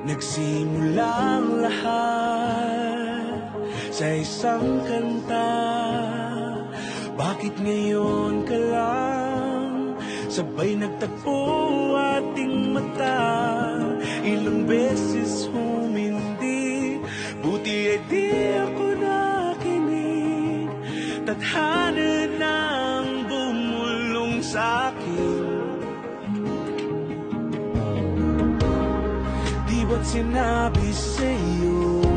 Nagsimula ang lahat sa isang kanta. Bakit ngayon ka lang sabay nagtagpo ating mata? Ilang beses humindi, buti ay di ako nakinig. Tadhana nang bumulong sa'kin. Di ba't sinabi sa'yo